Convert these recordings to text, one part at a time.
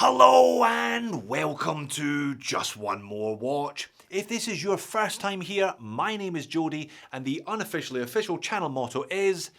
Hello and welcome to Just One More Watch. If this is your first time here, my name is Jody and the unofficially official channel motto is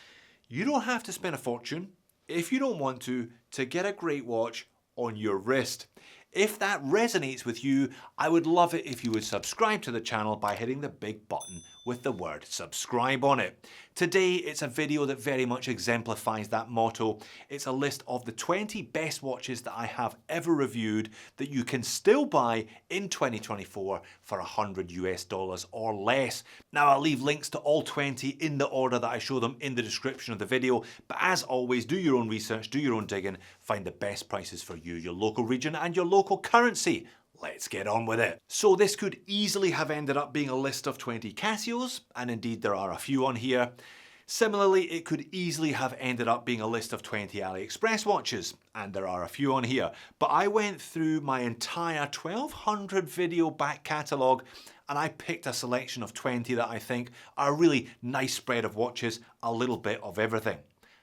you don't have to spend a fortune, if you don't want to get a great watch on your wrist. If that resonates with you, I would love it if you would subscribe to the channel by hitting the big button with the word subscribe on it. Today it's a video that very much exemplifies that motto. It's a list of the 20 best watches that I have ever reviewed that you can still buy in 2024 for $100 or less. Now I'll leave links to all 20 in the order that I show them in the description of the video, but as always, do your own research, do your own digging, find the best prices for you, your local region and your local currency. Let's get on with it. So this could easily have ended up being a list of 20 Casios, and indeed there are a few on here. Similarly, it could easily have ended up being a list of 20 AliExpress watches, and there are a few on here. But I went through my entire 1200 video back catalogue and I picked a selection of 20 that I think are a really nice spread of watches, a little bit of everything.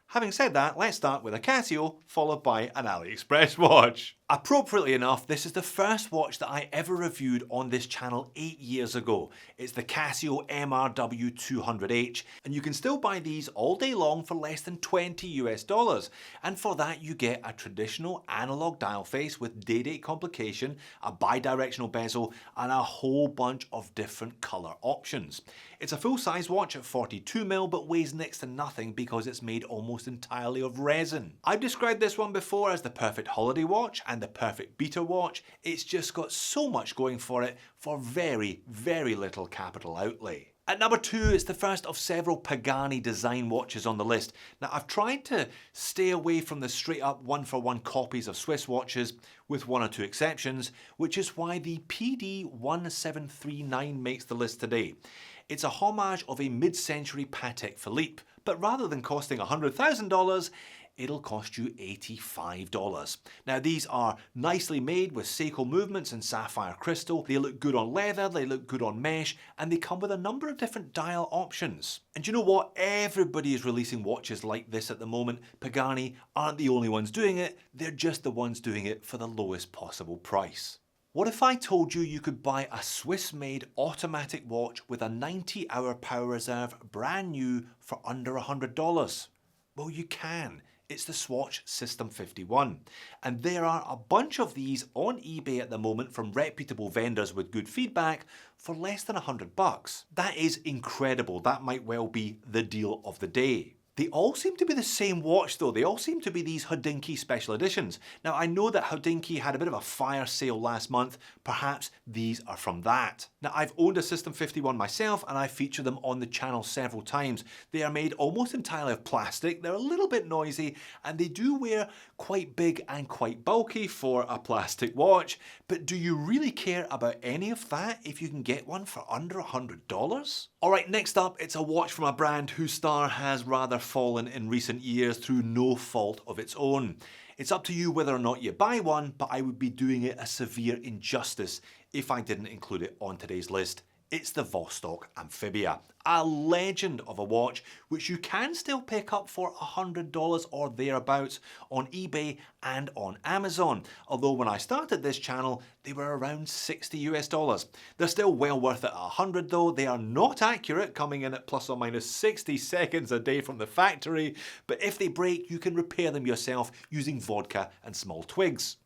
Having said that, let's start with a Casio, followed by an AliExpress watch. Appropriately enough, this is the first watch that I ever reviewed on this channel 8 years ago. It's the Casio MRW200H, and you can still buy these all day long for less than $20. And for that you get a traditional analog dial face with day-date complication, a bi-directional bezel, and a whole bunch of different colour options. It's a full-size watch at 42mm, but weighs next to nothing because it's made almost entirely of resin. I've described this one before as the perfect holiday watch and the perfect beater watch. It's just got so much going for it for very, very little capital outlay. At number 2, it's the first of several Pagani design watches on the list. Now I've tried to stay away from the straight up one-for-one copies of Swiss watches, with one or two exceptions, which is why the PD1739 makes the list today. It's a homage of a mid-century Patek Philippe, but rather than costing $100,000, it'll cost you $85. Now these are nicely made with Seiko movements and sapphire crystal. They look good on leather, they look good on mesh, and they come with a number of different dial options. And you know what? Everybody is releasing watches like this at the moment. Pagani aren't the only ones doing it, they're just the ones doing it for the lowest possible price. What if I told you you could buy a Swiss-made automatic watch with a 90-hour power reserve brand new for under $100? Well, you can. It's the Swatch Sistem51. And there are a bunch of these on eBay at the moment from reputable vendors with good feedback for less than $100. That is incredible. That might well be the deal of the day. They all seem to be the same watch though. They all seem to be these Hodinkee special editions. Now I know that Hodinkee had a bit of a fire sale last month. Perhaps these are from that. Now I've owned a Sistem51 myself and I feature them on the channel several times. They are made almost entirely of plastic. They're a little bit noisy and they do wear quite big and quite bulky for a plastic watch. But do you really care about any of that if you can get one for under $100? Alright, next up, it's a watch from a brand whose star has rather fallen in recent years through no fault of its own. It's up to you whether or not you buy one, but I would be doing it a severe injustice if I didn't include it on today's list. It's the Vostok Amphibia, a legend of a watch which you can still pick up for $100 or thereabouts on eBay and on Amazon. Although when I started this channel, they were around $60. They're still well worth it at $100 though. They are not accurate, coming in at plus or minus 60 seconds a day from the factory. But if they break, you can repair them yourself using vodka and small twigs.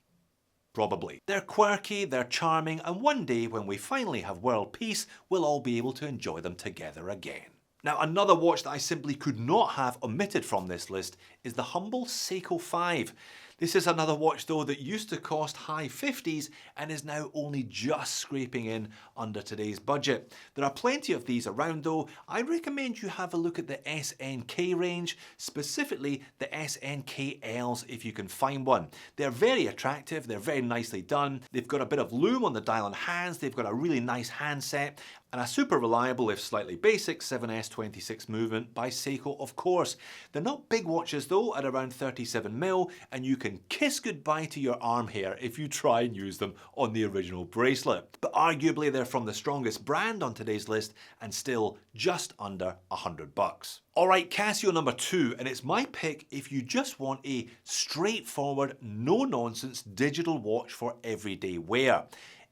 Probably. They're quirky, they're charming, and one day when we finally have world peace, we'll all be able to enjoy them together again. Now another watch that I simply could not have omitted from this list is the humble Seiko 5. This is another watch though that used to cost high 50s and is now only just scraping in under today's budget. There are plenty of these around though. I recommend you have a look at the SNK range, specifically the SNKLs if you can find one. They're very attractive, they're very nicely done. They've got a bit of lume on the dial and hands, they've got a really nice handset, And a super reliable, if slightly basic, 7S26 movement by Seiko, of course. They're not big watches though, at around 37mm, and you can kiss goodbye to your arm hair if you try and use them on the original bracelet. But arguably they're from the strongest brand on today's list and still just under $100. Alright, Casio number 2, and it's my pick if you just want a straightforward, no-nonsense digital watch for everyday wear.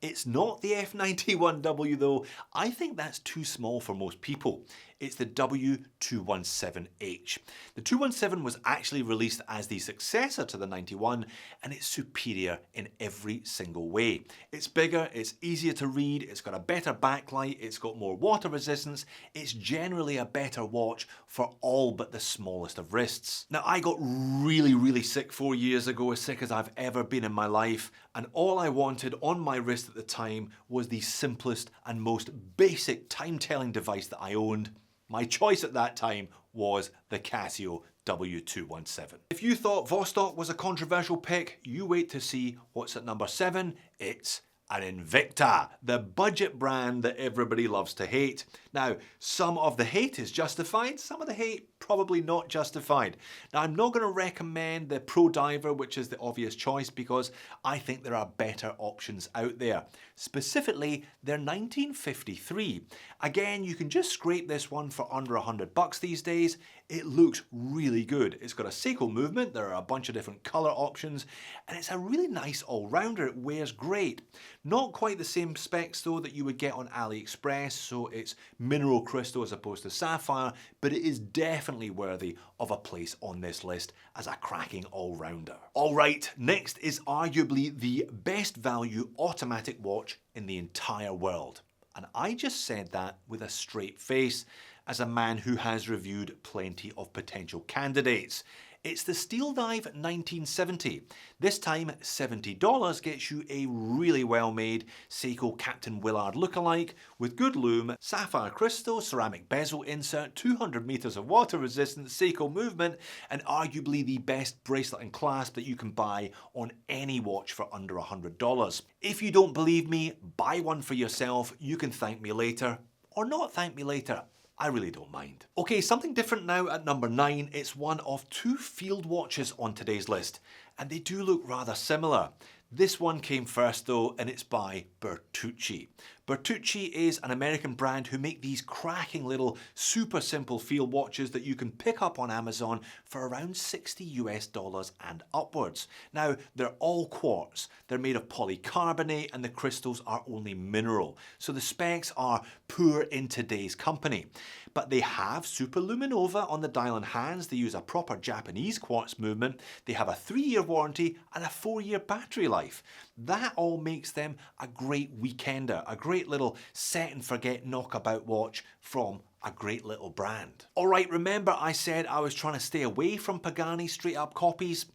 It's not the F91W though, I think that's too small for most people. It's the W217H. The 217 was actually released as the successor to the 91 and it's superior in every single way. It's bigger, it's easier to read, it's got a better backlight, it's got more water resistance, it's generally a better watch for all but the smallest of wrists. Now I got really sick 4 years ago, as sick as I've ever been in my life, and all I wanted on my wrist at the time was the simplest and most basic time-telling device that I owned. My choice at that time was the Casio W217. If you thought Vostok was a controversial pick, you wait to see what's at number 7. It's an Invicta, the budget brand that everybody loves to hate. Now, some of the hate is justified, some of the hate probably not justified. Now, I'm not going to recommend the Pro Diver, which is the obvious choice, because I think there are better options out there. Specifically, their 1953. Again, you can just scrape this one for under $100 these days. It looks really good. It's got a Seiko movement, there are a bunch of different color options, and it's a really nice all-rounder. It wears great. Not quite the same specs though that you would get on AliExpress, so it's mineral crystal as opposed to sapphire, but it is definitely worthy of a place on this list as a cracking all-rounder. Alright, next is arguably the best value automatic watch in the entire world. And I just said that with a straight face, as a man who has reviewed plenty of potential candidates. It's the Steeldive 1970. This time $70 gets you a really well-made Seiko Captain Willard lookalike with good lume, sapphire crystal, ceramic bezel insert, 200 meters of water resistant Seiko movement, and arguably the best bracelet and clasp that you can buy on any watch for under $100. If you don't believe me, buy one for yourself. You can thank me later, or not thank me later. I really don't mind. Okay, something different now at number 9. It's one of 2 field watches on today's list, and they do look rather similar. This one came first though, and it's by Bertucci. Bertucci is an American brand who make these cracking little super simple field watches that you can pick up on Amazon for around $60 and upwards. Now, they're all quartz. They're made of polycarbonate and the crystals are only mineral. So the specs are poor in today's company. But they have superluminova on the dial and hands. They use a proper Japanese quartz movement. They have a 3-year warranty and a 4-year battery life. That all makes them a great weekender, a great little set and forget knockabout watch from a great little brand. Alright, remember I said I was trying to stay away from Pagani straight up copies?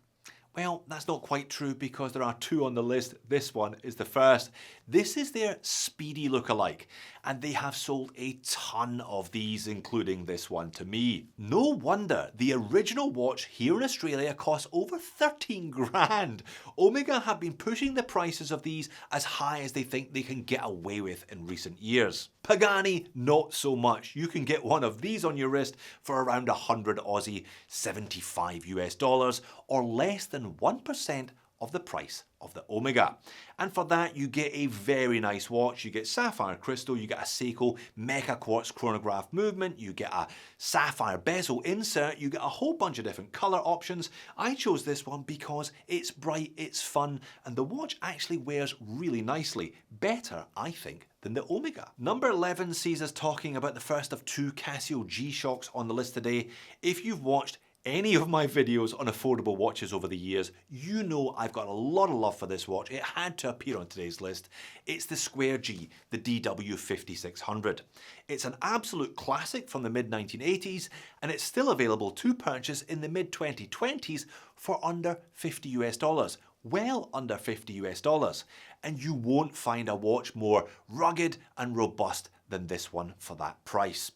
Well, that's not quite true because there are 2 on the list. This one is the first. This is their Speedy lookalike, and they have sold a ton of these, including this one to me. No wonder the original watch here in Australia costs over 13 grand. Omega have been pushing the prices of these as high as they think they can get away with in recent years. Pagani, not so much. You can get one of these on your wrist for around 100 Aussie, $75 or less than 1% of the price of the Omega. And for that you get a very nice watch. You get sapphire crystal, you get a Seiko Mecha Quartz chronograph movement, you get a sapphire bezel insert, you get a whole bunch of different colour options. I chose this one because it's bright, it's fun, and the watch actually wears really nicely. Better, I think, than the Omega. Number 11 sees us talking about the first of 2 Casio G-Shocks on the list today. If you've watched any of my videos on affordable watches over the years, you know I've got a lot of love for this watch. It had to appear on today's list. It's the Square G, the DW5600. It's an absolute classic from the mid-1980s, and it's still available to purchase in the mid-2020s for under $50. Well under $50. And you won't find a watch more rugged and robust than this one for that price.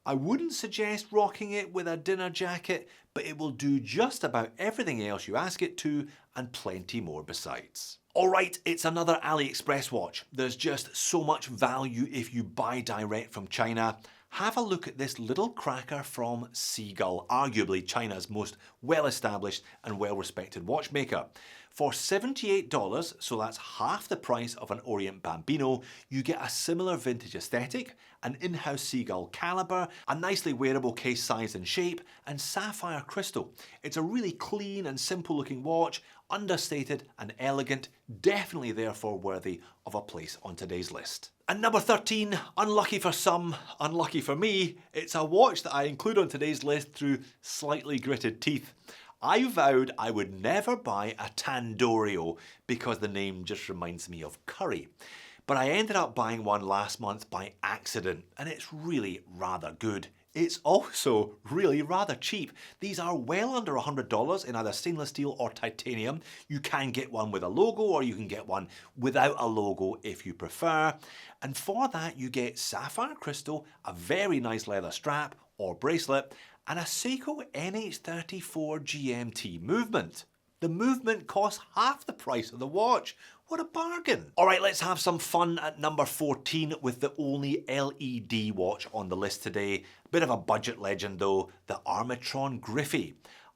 I wouldn't suggest rocking it with a dinner jacket, but it will do just about everything else you ask it to and plenty more besides. Alright, it's another AliExpress watch. There's just so much value if you buy direct from China. Have a look at this little cracker from Sea-Gull, arguably China's most well-established and well-respected watchmaker. For $78, so that's half the price of an Orient Bambino, you get a similar vintage aesthetic, an in-house Sea-Gull caliber, a nicely wearable case size and shape, and sapphire crystal. It's a really clean and simple looking watch, understated and elegant, definitely therefore worthy of a place on today's list. And number 13, unlucky for some, unlucky for me, it's a watch that I include on today's list through slightly gritted teeth. I vowed I would never buy a Tandorio because the name just reminds me of curry. But I ended up buying one last month by accident, and it's really rather good. It's also really rather cheap. These are well under $100 in either stainless steel or titanium. You can get one with a logo, or you can get one without a logo if you prefer. And for that you get sapphire crystal, a very nice leather strap or bracelet, and a Seiko NH34 GMT movement. The movement costs half the price of the watch. What a bargain. Alright, let's have some fun at number 14 with the only LED watch on the list today. Bit of a budget legend though, the Armitron Griffy.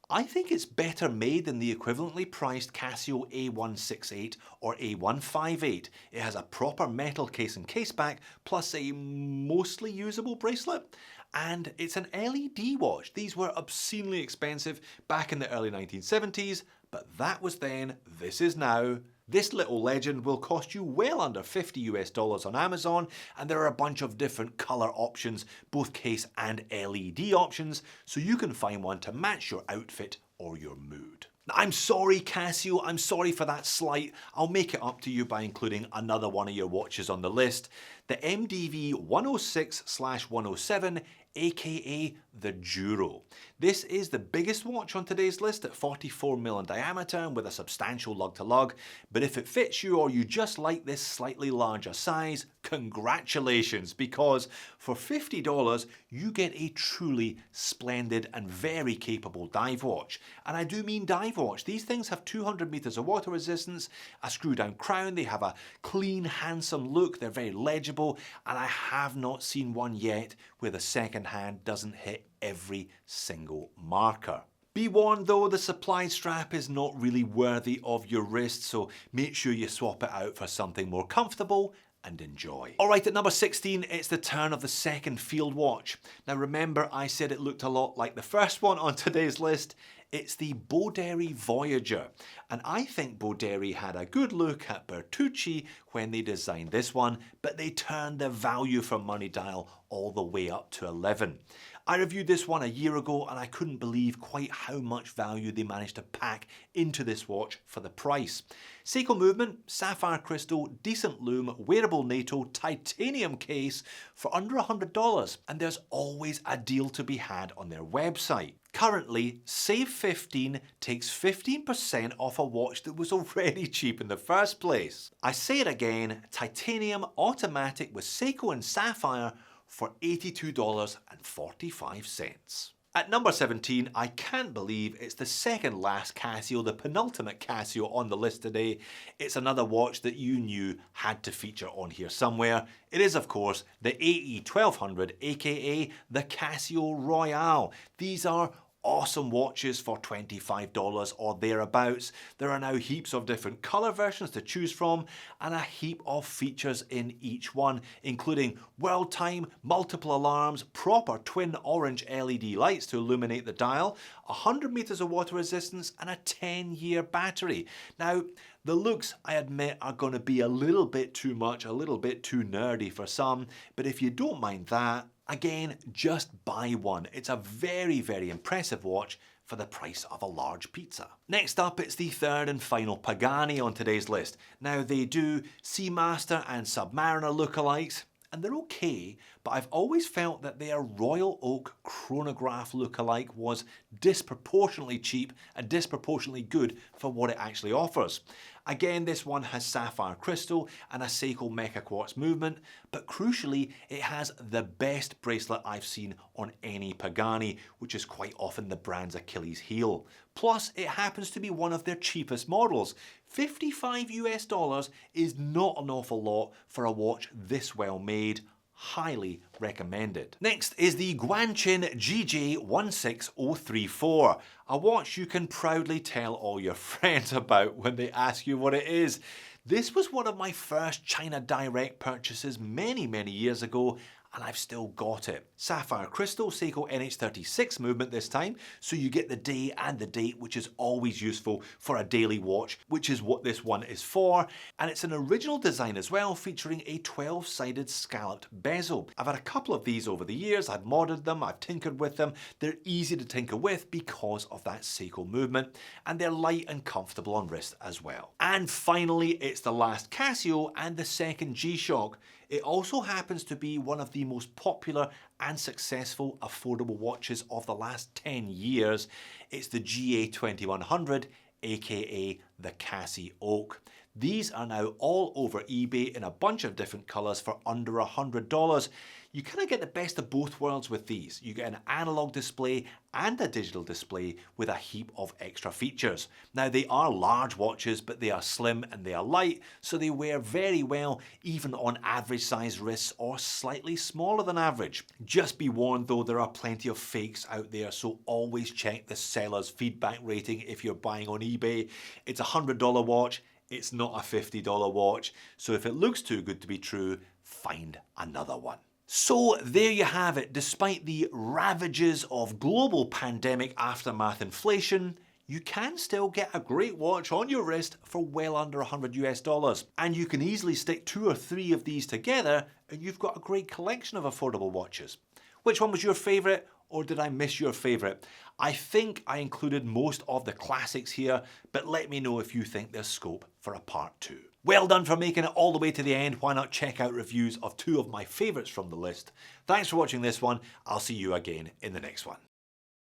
I think it's better made than the equivalently priced Casio A168 or A158. It has a proper metal case and case back, plus a mostly usable bracelet. And it's an LED watch. These were obscenely expensive back in the early 1970s, but that was then, this is now. This little legend will cost you well under $50 on Amazon, and there are a bunch of different colour options, both case and LED options, so you can find one to match your outfit or your mood. I'm sorry Casio, I'm sorry for that slight. I'll make it up to you by including another one of your watches on the list. The MDV 106/107, aka the Duro. This is the biggest watch on today's list at 44mm in diameter and with a substantial lug to lug, but if it fits you or you just like this slightly larger size, congratulations, because for $50 you get a truly splendid and very capable dive watch. And I do mean dive watch. These things have 200 meters of water resistance, a screw down crown, they have a clean, handsome look, they're very legible, and I have not seen one yet where the second hand doesn't hit every single marker. Be warned though, the supply strap is not really worthy of your wrist, so make sure you swap it out for something more comfortable and enjoy. Alright, at number 16, it's the turn of the second field watch. Now remember, I said it looked a lot like the first one on today's list. It's the Boderry Voyager, and I think Boderry had a good look at Bertucci when they designed this one, but they turned the value for money dial all the way up to 11. I reviewed this one a year ago and I couldn't believe quite how much value they managed to pack into this watch for the price. Seiko movement, sapphire crystal, decent lume, wearable NATO, titanium case for under $100, and there's always a deal to be had on their website. Currently, Save 15 takes 15% off a watch that was already cheap in the first place. I say it again, titanium automatic with Seiko and sapphire for $82.45. At number 17, I can't believe it's the second last Casio, the penultimate Casio on the list today. It's another watch that you knew had to feature on here somewhere. It is, of course, the AE1200, aka the Casio Royale. These are awesome watches for $25 or thereabouts. There are now heaps of different colour versions to choose from and a heap of features in each one, including world time, multiple alarms, proper twin orange LED lights to illuminate the dial, 100 meters of water resistance and a 10-year battery. Now, the looks, I admit, are going to be a little bit too much, a little bit too nerdy for some, but if you don't mind that, again, just buy one. It's a very, very impressive watch for the price of a large pizza. Next up, it's the third and final Pagani on today's list. Now, they do Seamaster and Submariner lookalikes, and they're okay, but I've always felt that their Royal Oak chronograph lookalike was disproportionately cheap and disproportionately good for what it actually offers. Again, this one has sapphire crystal and a Seiko Mecha Quartz movement, but crucially, it has the best bracelet I've seen on any Pagani, which is quite often the brand's Achilles heel. Plus, it happens to be one of their cheapest models. $55 is not an awful lot for a watch this well made. Highly recommended. Next is the Guanqin GJ16034, a watch you can proudly tell all your friends about when they ask you what it is. This was one of my first China Direct purchases many years ago, and I've still got it. Sapphire crystal Seiko NH36 movement this time, so you get the day and the date, which is always useful for a daily watch, which is what this one is for. And it's an original design as well, featuring a 12-sided scalloped bezel. I've had a couple of these over the years, I've modded them, I've tinkered with them. They're easy to tinker with because of that Seiko movement, and they're light and comfortable on wrist as well. And finally, it's the last Casio and the second G-Shock. It also happens to be one of the most popular and successful affordable watches of the last 10 years. It's the GA2100, aka the Casio Oak. These are now all over eBay in a bunch of different colours for under $100. You kind of get the best of both worlds with these. You get an analog display and a digital display with a heap of extra features. Now, they are large watches, but they are slim and they are light, so they wear very well even on average size wrists or slightly smaller than average. Just be warned though, there are plenty of fakes out there, so always check the seller's feedback rating if you're buying on eBay. It's a $100 watch. It's not a $50 watch, so if it looks too good to be true, find another one. So there you have it. Despite the ravages of global pandemic aftermath inflation, you can still get a great watch on your wrist for well under $100. And you can easily stick 2 or 3 of these together and you've got a great collection of affordable watches. Which one was your favourite, or did I miss your favourite? I think I included most of the classics here, but let me know if you think there's scope for a part 2. Well done for making it all the way to the end. Why not check out reviews of 2 of my favourites from the list? Thanks for watching this one. I'll see you again in the next one.